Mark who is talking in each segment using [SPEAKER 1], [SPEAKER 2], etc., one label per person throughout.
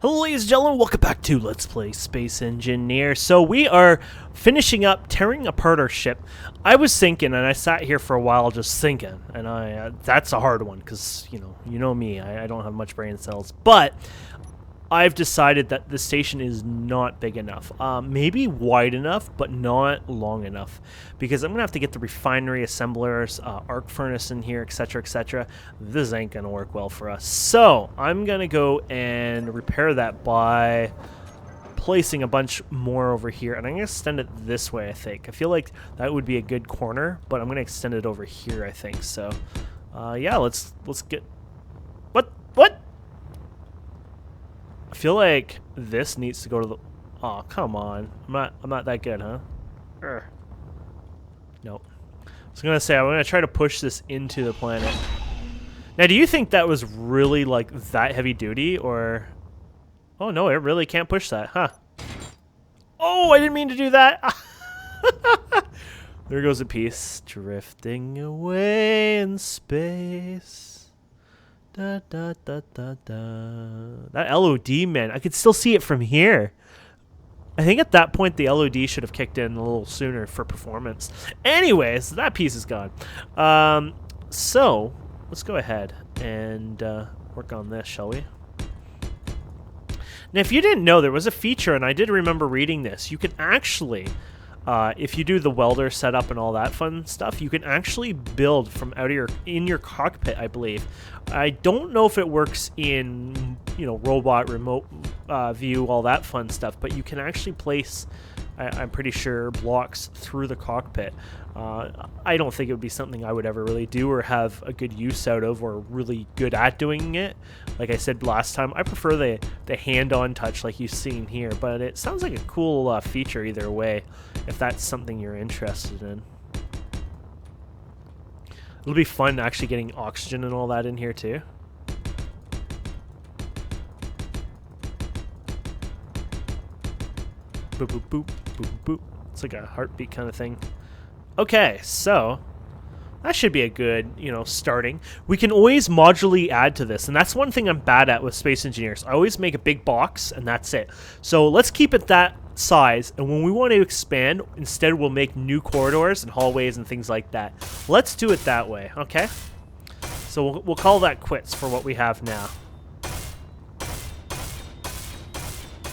[SPEAKER 1] Hello ladies and gentlemen, welcome back to Let's Play Space Engineer. So we are finishing up tearing apart our ship. I was thinking, and I sat here for a while just thinking, and that's a hard one because, you know me, I don't have much brain cells. But I've decided that the station is not big enough. Maybe wide enough, but not long enough. Because I'm going to have to get the refinery assemblers, arc furnace in here, etc., etc. This ain't going to work well for us. So I'm going to go and repair that by placing a bunch more over here. And I'm going to extend it this way, I think. I feel like that would be a good corner, but I'm going to extend it over here, I think. So, yeah, let's get... What? I feel like this needs to go to the... Oh, come on. I'm not that good, huh? Nope. I was going to say, I'm going to try to push this into the planet. Now, do you think that was really, like, that heavy duty, or... Oh, no, it really can't push that, huh? Oh, I didn't mean to do that! There goes a piece. Drifting away in space. Da, da, da, da, da. That LOD, man, I could still see it from here. I think at that point the LOD should have kicked in a little sooner for performance. Anyways, that piece is gone. So let's go ahead and work on this, shall we? Now, if you didn't know, there was a feature, and I did remember reading this. You can actually, if you do the welder setup and all that fun stuff, you can actually build from in your cockpit, I believe. I don't know if it works in, robot remote view, all that fun stuff, but you can actually place, I'm pretty sure, blocks through the cockpit. I don't think it would be something I would ever really do or have a good use out of or really good at doing it. Like I said last time, I prefer the hand-on touch like you've seen here, but it sounds like a cool feature either way, if that's something you're interested in. It'll be fun actually getting oxygen and all that in here too. Boop, boop, boop, boop, boop. It's like a heartbeat kind of thing. Okay, so that should be a good, starting. We can always modularly add to this, and that's one thing I'm bad at with Space Engineers. I always make a big box, and that's it. So let's keep it that size, and when we want to expand, instead we'll make new corridors and hallways and things like that. Let's do it that way, okay? So we'll call that quits for what we have now.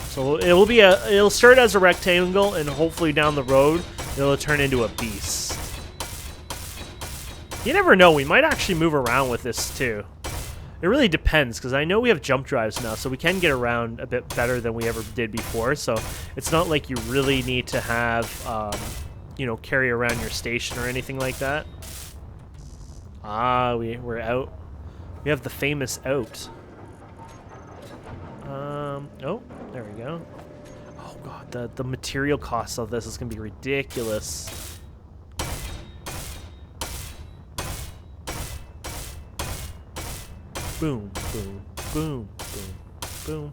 [SPEAKER 1] So it'll start as a rectangle, and hopefully down the road it'll turn into a beast. You never know, we might actually move around with this too. It really depends, because I know we have jump drives now, so we can get around a bit better than we ever did before. So it's not like you really need to have, carry around your station or anything like that. Ah, we're out. We have the famous out. Oh, there we go. Oh god, the material costs of this is gonna be ridiculous. Boom, boom, boom, boom, boom, boom.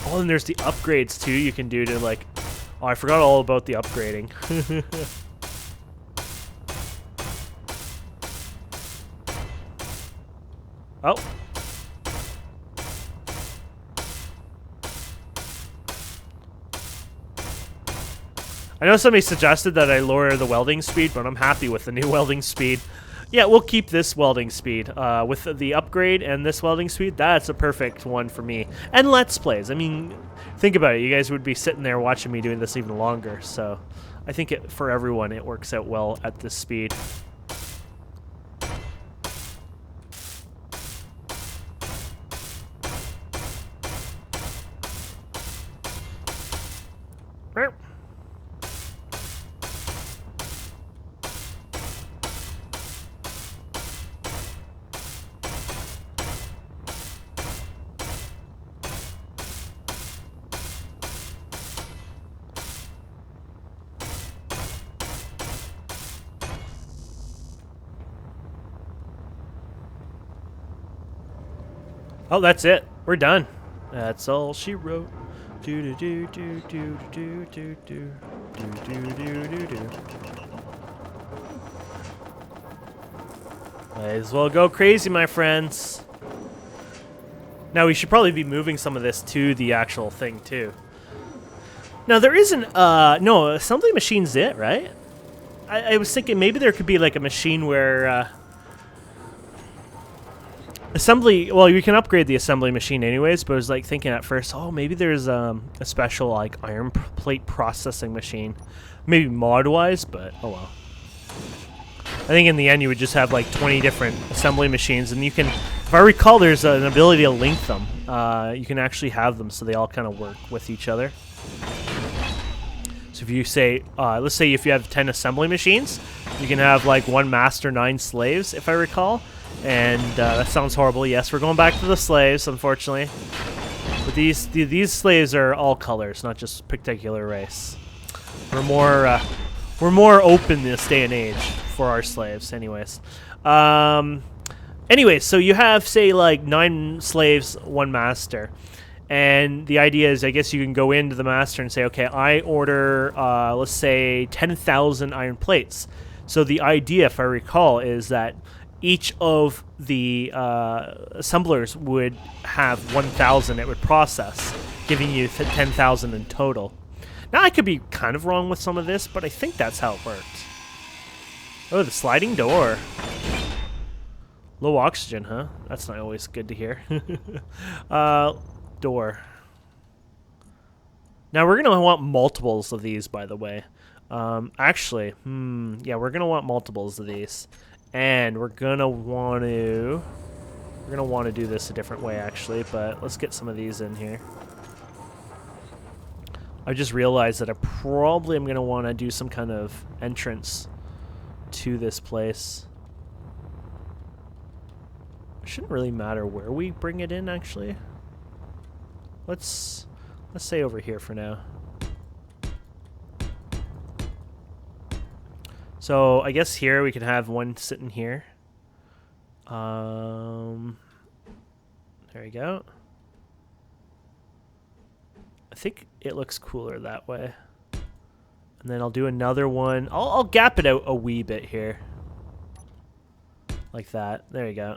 [SPEAKER 1] Oh, and there's the upgrades too you can do to like... Oh, I forgot all about the upgrading. Oh. I know somebody suggested that I lower the welding speed, but I'm happy with the new welding speed. Yeah, we'll keep this welding speed. With the upgrade and this welding speed, that's a perfect one for me. And Let's Plays. I mean, think about it. You guys would be sitting there watching me doing this even longer. So I think for everyone, it works out well at this speed. Oh, that's it. We're done. That's all she wrote. Do do do do do do do do do do do do. Might as well go crazy, my friends. Now we should probably be moving some of this to the actual thing too. Now there isn't, no, assembly machine's it, right? I was thinking maybe there could be like a machine where, assembly, well, you can upgrade the assembly machine anyways, but I was like thinking at first, oh, maybe there's a special like iron plate processing machine. Maybe mod-wise, but oh well. I think in the end you would just have like 20 different assembly machines, and you can, if I recall, there's an ability to link them. You can actually have them so they all kind of work with each other. So if you say, let's say if you have 10 assembly machines, you can have like 1 master, 9 slaves, if I recall. And that sounds horrible. Yes, we're going back to the slaves, unfortunately. But these slaves are all colors, not just particular race. We're more open this day and age for our slaves, anyways. Anyways, so you have, say, like 9 slaves, 1 master. And the idea is, I guess you can go into the master and say, okay, I order, let's say, 10,000 iron plates. So the idea, if I recall, is that each of the assemblers would have 1,000 it would process, giving you 10,000 in total. Now, I could be kind of wrong with some of this, but I think that's how it works. Oh, the sliding door. Low oxygen, huh? That's not always good to hear. Door. Now we're gonna want multiples of these, by the way. Actually, yeah, we're gonna want multiples of these, and we're gonna want to do this a different way, actually. But let's get some of these in here. I just realized that I probably am gonna want to do some kind of entrance to this place. It shouldn't really matter where we bring it in, actually. Let's say over here for now. So I guess here we can have one sitting here. There we go. I think it looks cooler that way. And then I'll do another one. I'll gap it out a wee bit here. Like that. There you go.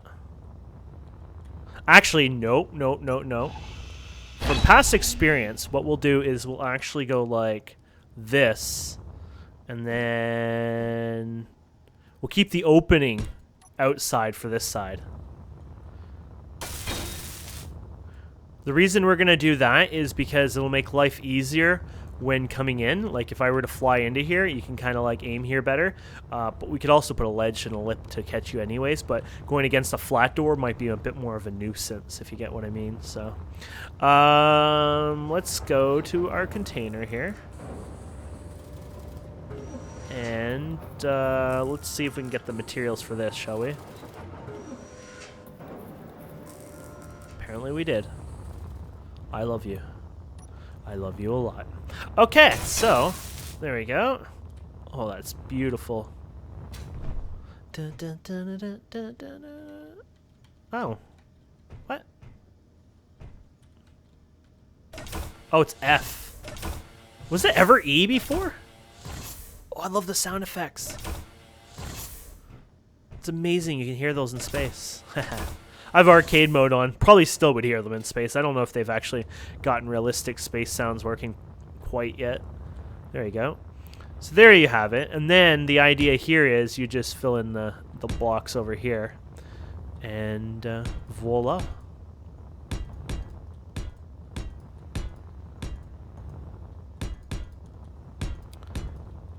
[SPEAKER 1] Actually, nope. From past experience, what we'll do is we'll actually go like this, and then we'll keep the opening outside for this side. The reason we're going to do that is because it'll make life easier when coming in. Like if I were to fly into here, you can kind of like aim here better. But we could also put a ledge and a lip to catch you anyways. But going against a flat door might be a bit more of a nuisance, if you get what I mean. So let's go to our container here. And let's see if we can get the materials for this, shall we? Apparently we did. I love you. I love you a lot. Okay, so there we go. Oh, that's beautiful. Dun, dun, dun, dun, dun, dun, dun. Oh, what? Oh, it's F. Was it ever E before? Oh, I love the sound effects. It's amazing. You can hear those in space. I have arcade mode on. Probably still would hear them in space. I don't know if they've actually gotten realistic space sounds working quite yet. There you go. So there you have it. And then the idea here is you just fill in the blocks over here. And voila.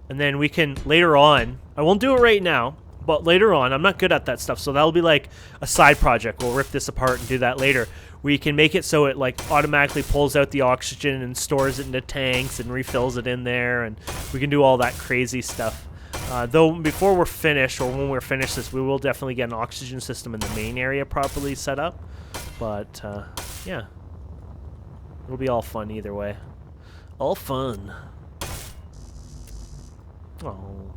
[SPEAKER 1] And then we can, later on, I won't do it right now, but later on, I'm not good at that stuff, so that'll be like a side project. We'll rip this apart and do that later. We can make it so it like automatically pulls out the oxygen and stores it into tanks and refills it in there, and we can do all that crazy stuff. Though before we're finished, or when we're finished this, we will definitely get an oxygen system in the main area properly set up. But yeah, it'll be all fun either way. All fun. Oh.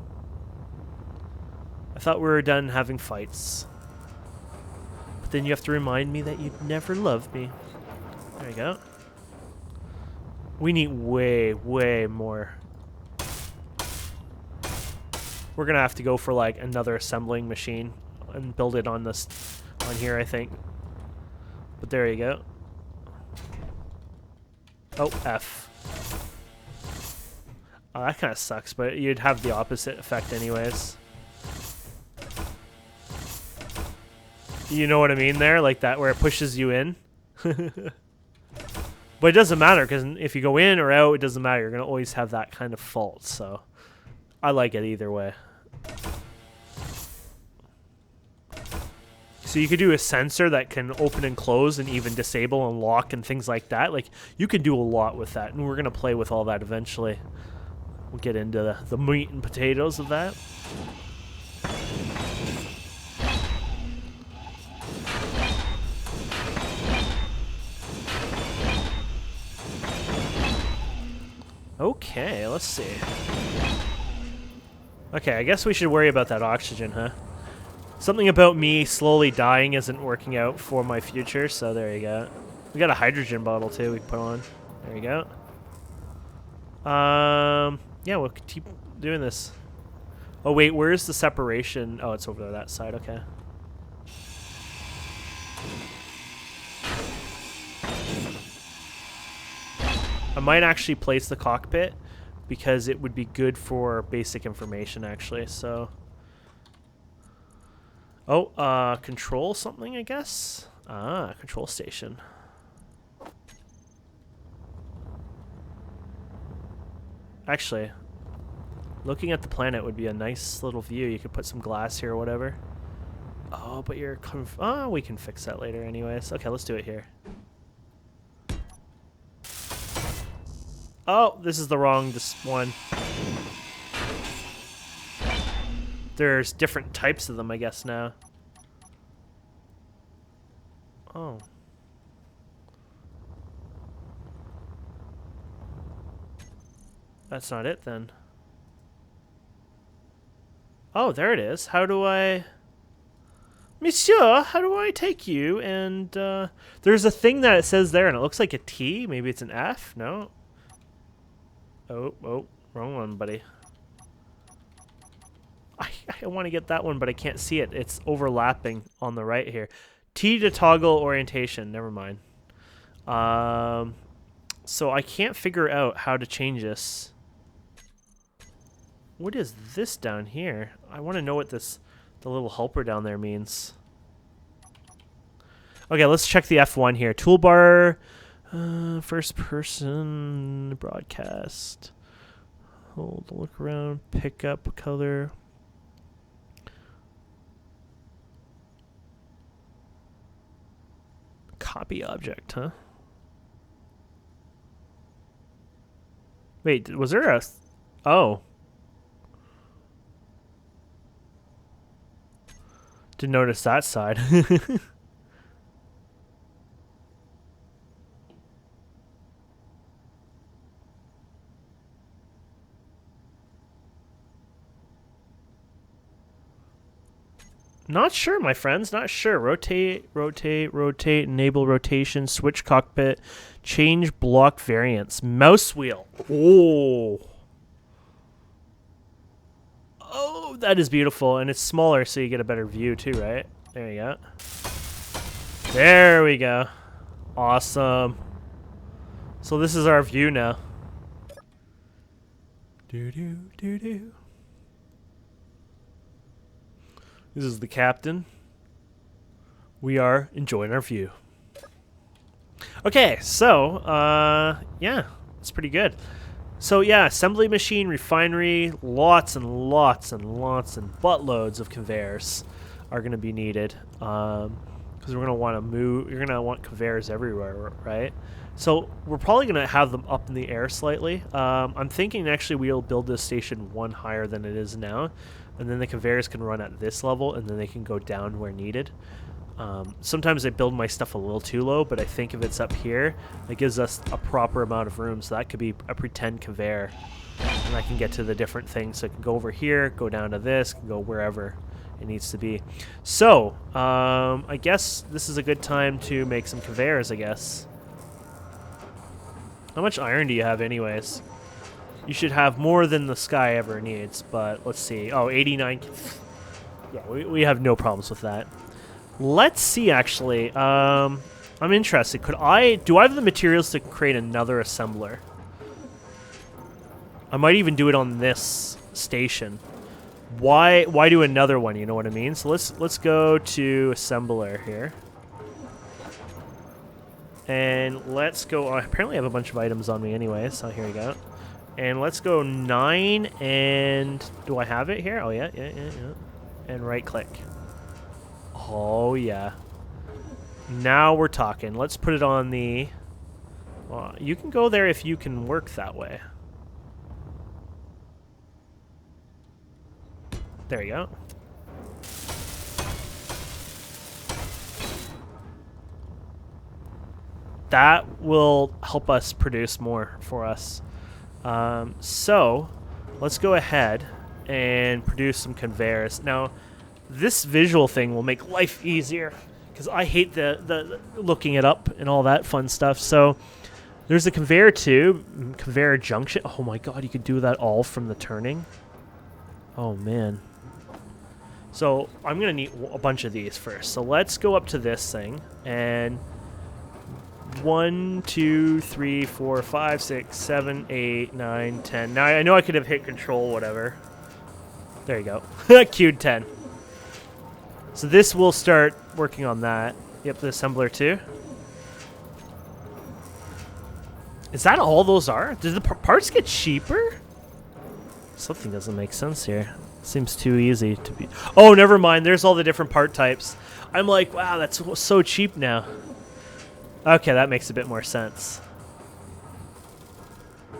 [SPEAKER 1] I thought we were done having fights. But then you have to remind me that you'd never loved me. There you go. We need way, way more. We're gonna have to go for like another assembling machine and build it on this, on here, I think. But there you go. Oh, F. Oh, that kind of sucks, but you'd have the opposite effect anyways. You know what I mean there? Like that where it pushes you in? But it doesn't matter, because if you go in or out, it doesn't matter. You're going to always have that kind of fault, so I like it either way. So you could do a sensor that can open and close and even disable and lock and things like that. Like, you can do a lot with that, and we're going to play with all that eventually. We'll get into the meat and potatoes of that. Okay, let's see. Okay, I guess we should worry about that oxygen, huh? Something about me slowly dying isn't working out for my future, so there you go. We got a hydrogen bottle too we can put on. There you go. Yeah, we'll keep doing this. Oh wait, where's the separation? Oh, it's over that side, okay. I might actually place the cockpit because it would be good for basic information actually, so. Oh, control something, I guess? Ah, control station. Actually, looking at the planet would be a nice little view. You could put some glass here or whatever. Oh, but you're... Oh, we can fix that later anyways. Okay, let's do it here. Oh, this is the wrong one. There's different types of them, I guess, now. Oh. That's not it, then. Oh, there it is. How do I... Monsieur, how do I take you? And, there's a thing that it says there, and it looks like a T. Maybe it's an F? No? Oh, wrong one, buddy. I want to get that one, but I can't see it. It's overlapping on the right here. T to toggle orientation. Never mind. So I can't figure out how to change this. What is this down here? I want to know what this, the little helper down there means. Okay, let's check the F1 here. Toolbar, first person, broadcast. Hold, look around, pick up color. Copy object, huh? Wait, was there a... Oh. Didn't notice that side. Not sure, my friends. Not sure. Rotate, rotate, rotate, enable rotation, switch cockpit, change block variants, mouse wheel. Oh. Oh, that is beautiful. And it's smaller, so you get a better view too, right? There you go. There we go. Awesome. So this is our view now. Do-do-do-do. This is the captain. We are enjoying our view. Okay, so, yeah, it's pretty good. So, yeah, assembly machine, refinery, lots and lots and lots and buttloads of conveyors are going to be needed. Because we're going to want to move, you're going to want conveyors everywhere, right? So, we're probably going to have them up in the air slightly. I'm thinking actually we'll build this station one higher than it is now. And then the conveyors can run at this level, and then they can go down where needed. Sometimes I build my stuff a little too low, but I think if it's up here, it gives us a proper amount of room. So that could be a pretend conveyor. And I can get to the different things. So it can go over here, go down to this, can go wherever it needs to be. So, I guess this is a good time to make some conveyors, I guess. How much iron do you have anyways? You should have more than the sky ever needs, but let's see. Oh, 89. Yeah, we have no problems with that. Let's see, actually. I'm I'm interested. Do I have the materials to create another assembler? I might even do it on this station. Why do another one, you know what I mean? So let's go to assembler here. And let's go, apparently I have a bunch of items on me anyway, so here we go. And let's go 9, and do I have it here? Oh yeah. And right click. Oh yeah. Now we're talking. Let's put it on the, well, you can go there if you can work that way. There you go. That will help us produce more for us. So let's go ahead and produce some conveyors. Now, this visual thing will make life easier because I hate the looking it up and all that fun stuff. So there's a conveyor tube, conveyor junction. Oh my god, you could do that all from the turning. Oh man. So I'm gonna need a bunch of these first. So let's go up to this thing and 1, 2, 3, 4, 5, 6, 7, 8, 9, 10. Now I know I could have hit control, whatever. There you go. Queued 10. So this will start working on that. Yep, the assembler too. Is that all those are? Did the parts get cheaper? Something doesn't make sense here. Seems too easy to be. Oh, never mind. There's all the different part types. I'm like, wow, that's so cheap now. Okay, that makes a bit more sense.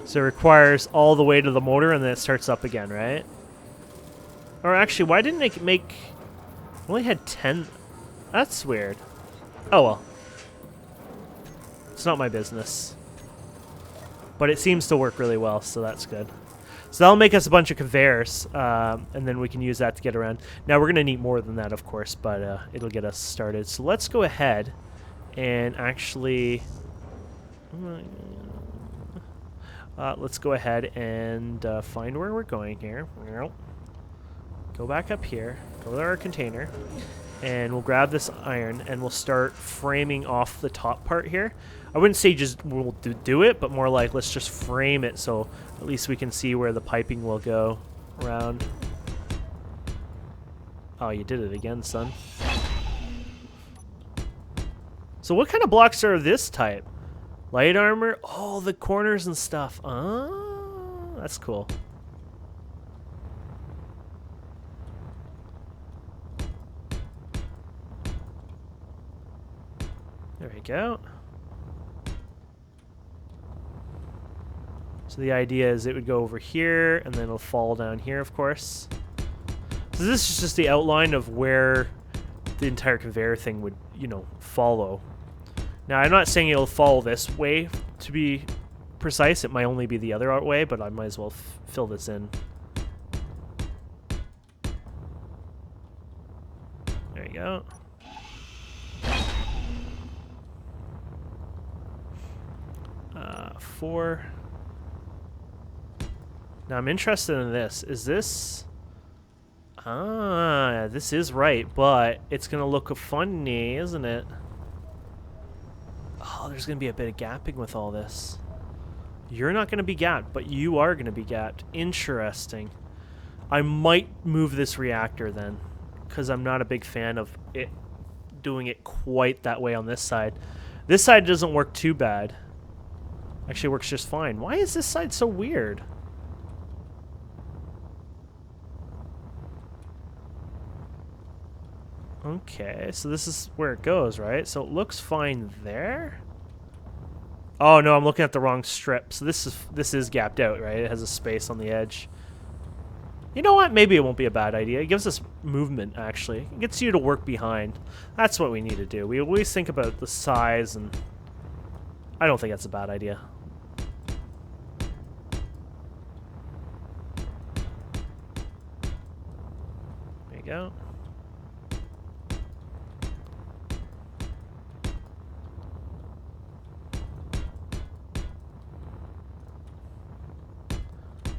[SPEAKER 1] So it requires all the way to the motor and then it starts up again, right? Or actually, why didn't it make... only had 10... That's weird. Oh well. It's not my business. But it seems to work really well, so that's good. So that'll make us a bunch of conveyors, and then we can use that to get around. Now, we're going to need more than that, of course, but it'll get us started. So let's go ahead and actually... let's go ahead and find where we're going here. Go back up here, go to our container, and we'll grab this iron, and we'll start framing off the top part here. I wouldn't say just we'll do it, but more like let's just frame it so at least we can see where the piping will go around. Oh, you did it again, son. So what kind of blocks are this type? Light armor? Oh, the corners and stuff. Oh, that's cool. There we go. So the idea is it would go over here, and then it'll fall down here, of course. So this is just the outline of where the entire conveyor thing would, you know, follow. Now, I'm not saying it'll follow this way, to be precise. It might only be the other way, but I might as well fill this in. There you go. Four. Now I'm interested in this. Is this... Ah, this is right, but it's going to look funny, isn't it? Oh, there's going to be a bit of gapping with all this. You're not going to be gapped, but you are going to be gapped. Interesting. I might move this reactor then, because I'm not a big fan of it doing it quite that way on this side. This side doesn't work too bad. Actually works just fine. Why is this side so weird? Okay, so this is where it goes, right? So it looks fine there. Oh no, I'm looking at the wrong strip. So this is gapped out, right? It has a space on the edge. You know what? Maybe it won't be a bad idea. It gives us movement, actually. It gets you to work behind. That's what we need to do. We always think about the size, and I don't think that's a bad idea. There you go.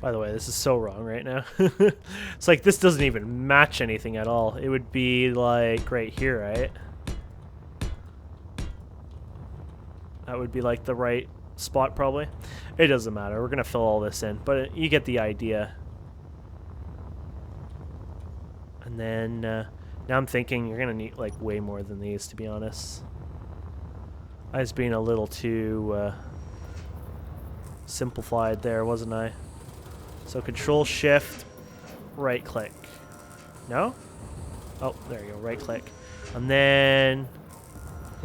[SPEAKER 1] By the way, this is so wrong right now. It's like this doesn't even match anything at all. It would be like right here, right? That would be like the right spot probably. It doesn't matter. We're going to fill all this in, but you get the idea. And then now I'm thinking you're going to need like way more than these, to be honest. I was being a little too simplified there, wasn't I? So Control Shift, right click. No? Oh, there you go, right click. And then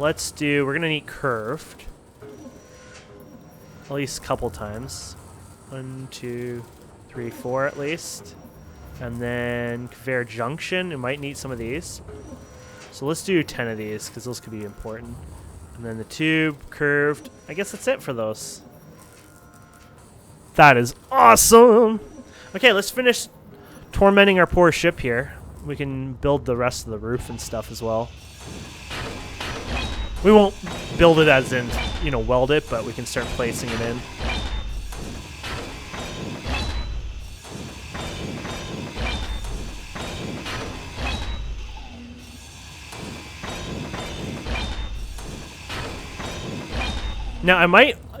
[SPEAKER 1] let's do, we're going to need curved. At least a couple times. 1, 2, 3, 4 at least. And then conveyor junction, it might need some of these. So let's do 10 of these, because those could be important. And then the tube, curved. I guess that's it for those. That is awesome! Okay, let's finish tormenting our poor ship here. We can build the rest of the roof and stuff as well. We won't build it as in, you know, weld it, but we can start placing it in.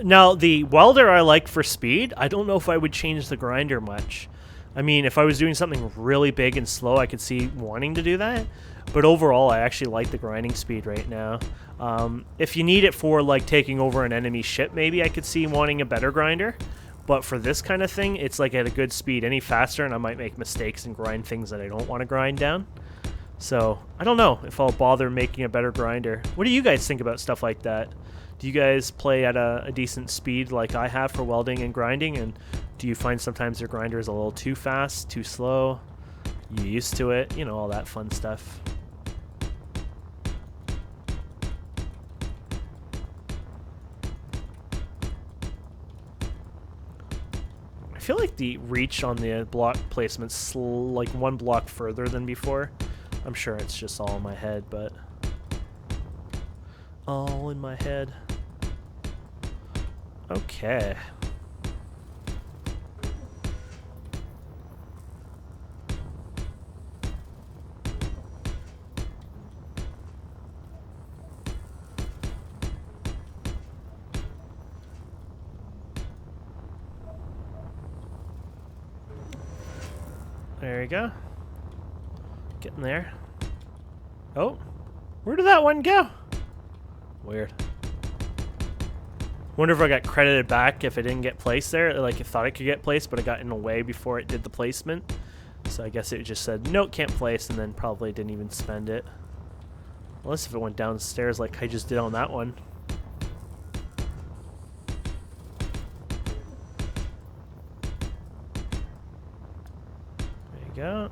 [SPEAKER 1] Now the welder I like for speed. I don't know if I would change the grinder much. I mean, if I was doing something really big and slow, I could see wanting to do that. But overall, I actually like the grinding speed right now. If you need it for like taking over an enemy ship, maybe I could see wanting a better grinder. But for this kind of thing, it's like at a good speed. Any faster and I might make mistakes and grind things that I don't want to grind down. So I don't know if I'll bother making a better grinder. What do you guys think about stuff like that? Do you guys play at a decent speed like I have for welding and grinding? And do you find sometimes your grinder is a little too fast, too slow? You used to it? You know, all that fun stuff. I feel like the reach on the block placement's like one block further than before. I'm sure it's just all in my head, but... all in my head. Okay. There you go. Getting there. Oh, where did that one go? Weird. Wonder if I got credited back if it didn't get placed there. Like, I thought it could get placed, but it got in the way before it did the placement. So I guess it just said, nope, can't place, and then probably didn't even spend it. Unless if it went downstairs like I just did on that one. There you go.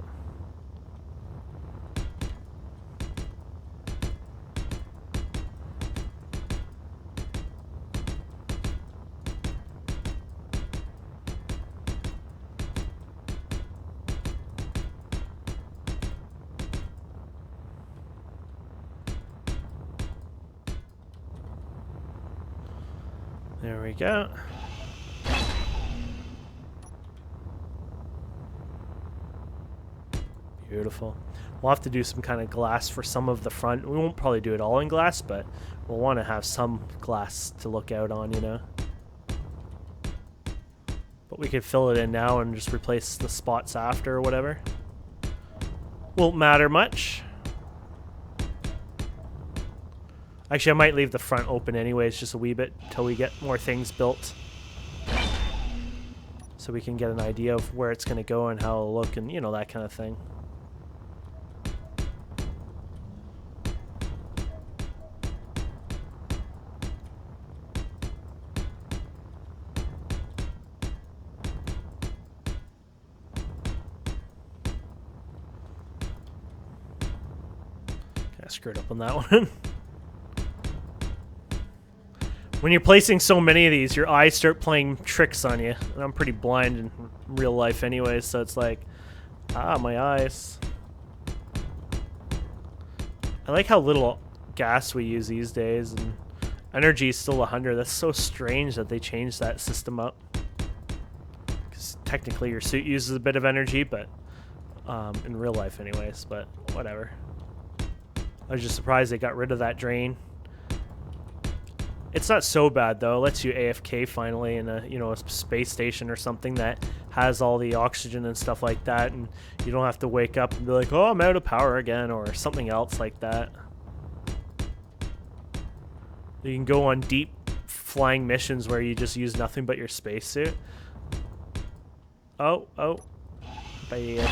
[SPEAKER 1] There we go. Beautiful. We'll have to do some kind of glass for some of the front. We won't probably do it all in glass, but we'll want to have some glass to look out on, you know. But we could fill it in now and just replace the spots after or whatever. Won't matter much. Actually, I might leave the front open anyways, just a wee bit, till we get more things built. So we can get an idea of where it's going to go and how it'll look and, you know, that kind of thing. I screwed up on that one. When you're placing so many of these, your eyes start playing tricks on you. And I'm pretty blind in real life anyway, so it's like, my eyes. I like how little gas we use these days, and energy is still 100. That's so strange that they changed that system up. Because technically your suit uses a bit of energy, but in real life anyways, but whatever. I was just surprised they got rid of that drain. It's not so bad though. It lets you AFK finally in a, you know, a space station or something that has all the oxygen and stuff like that, and you don't have to wake up and be like, oh, I'm out of power again, or something else like that. You can go on deep flying missions where you just use nothing but your spacesuit. Oh, bad.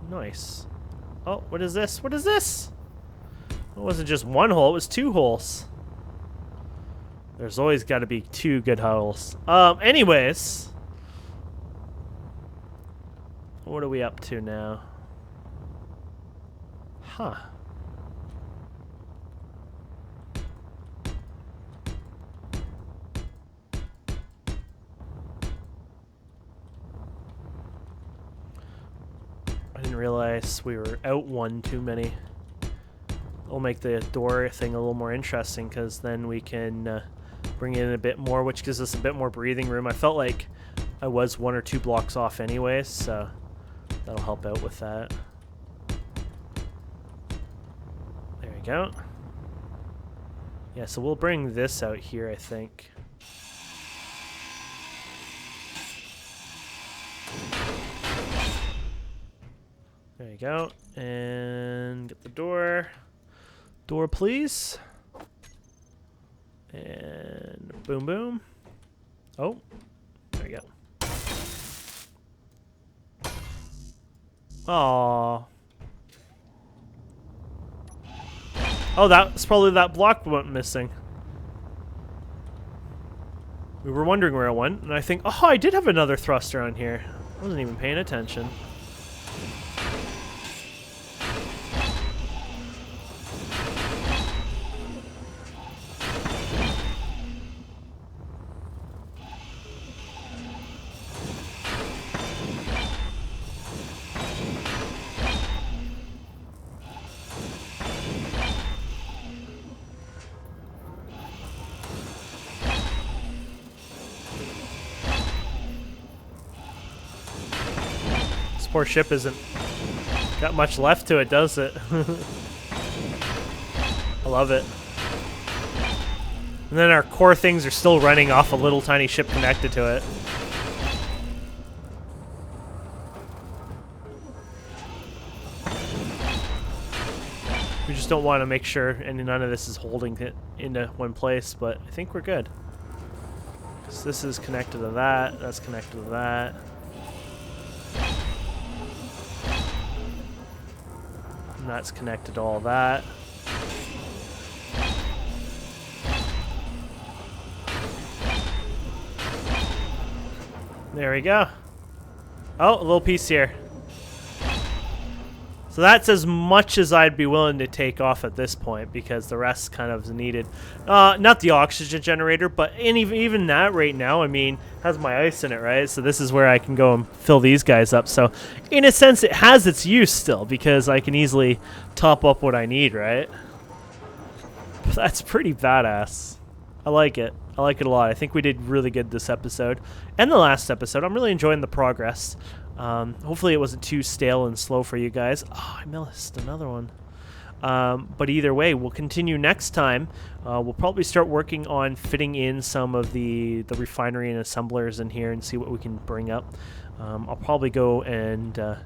[SPEAKER 1] Nice. Oh, what is this? What is this? It wasn't just one hole, it was 2 holes. There's always got to be 2 good holes. Anyways. What are we up to now? Huh. I didn't realize we were out 1 too many. It'll make the door thing a little more interesting, because then we can bring in a bit more, which gives us a bit more breathing room. I felt like I was 1 or 2 blocks off anyways, so that'll help out with that. There we go. Yeah, so we'll bring this out here, I think. There you go. And get the door. Door, please. And boom, boom. Oh, there you go. Aww. Oh, that's probably that block went missing. We were wondering where it went, and I think, oh, I did have another thruster on here. I wasn't even paying attention. Poor ship isn't got much left to it, does it? I love it. And then our core things are still running off a little tiny ship connected to it. We just don't want to make sure none of this is holding it into one place, but I think we're good. Because this is connected to that, that's connected to that. That's connected to all that. There we go. Oh, a little piece here. So that's as much as I'd be willing to take off at this point, because the rest kind of is needed. Not the oxygen generator, but even that right now, I mean, has my ice in it, right? So this is where I can go and fill these guys up. So in a sense, it has its use still, because I can easily top up what I need, right? That's pretty badass. I like it. I like it a lot. I think we did really good this episode. And the last episode. I'm really enjoying the progress. Hopefully it wasn't too stale and slow for you guys. Oh, I missed another one. But either way, we'll continue next time. We'll probably start working on fitting in some of the refinery and assemblers in here and see what we can bring up. I'll probably go and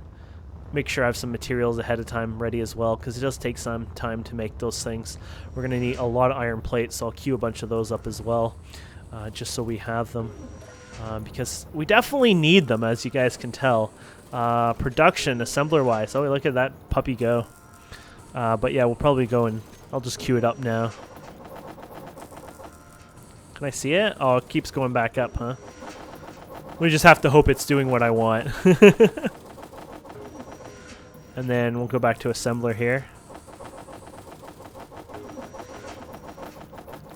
[SPEAKER 1] make sure I have some materials ahead of time ready as well, because it does take some time to make those things. We're going to need a lot of iron plates, so I'll queue a bunch of those up as well, just so we have them. Because we definitely need them, as you guys can tell. Production, assembler-wise. Oh, look at that puppy go. But yeah, we'll probably go and I'll just queue it up now. Can I see it? Oh, it keeps going back up, huh? We just have to hope it's doing what I want. And then we'll go back to assembler here.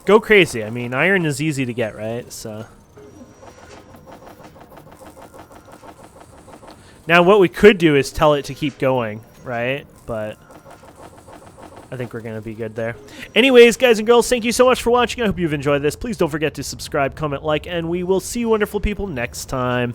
[SPEAKER 1] Go crazy. I mean, iron is easy to get, right? So now what we could do is tell it to keep going, right? But I think we're going to be good there. Anyways, guys and girls, thank you so much for watching. I hope you've enjoyed this. Please don't forget to subscribe, comment, like, and we will see you wonderful people next time.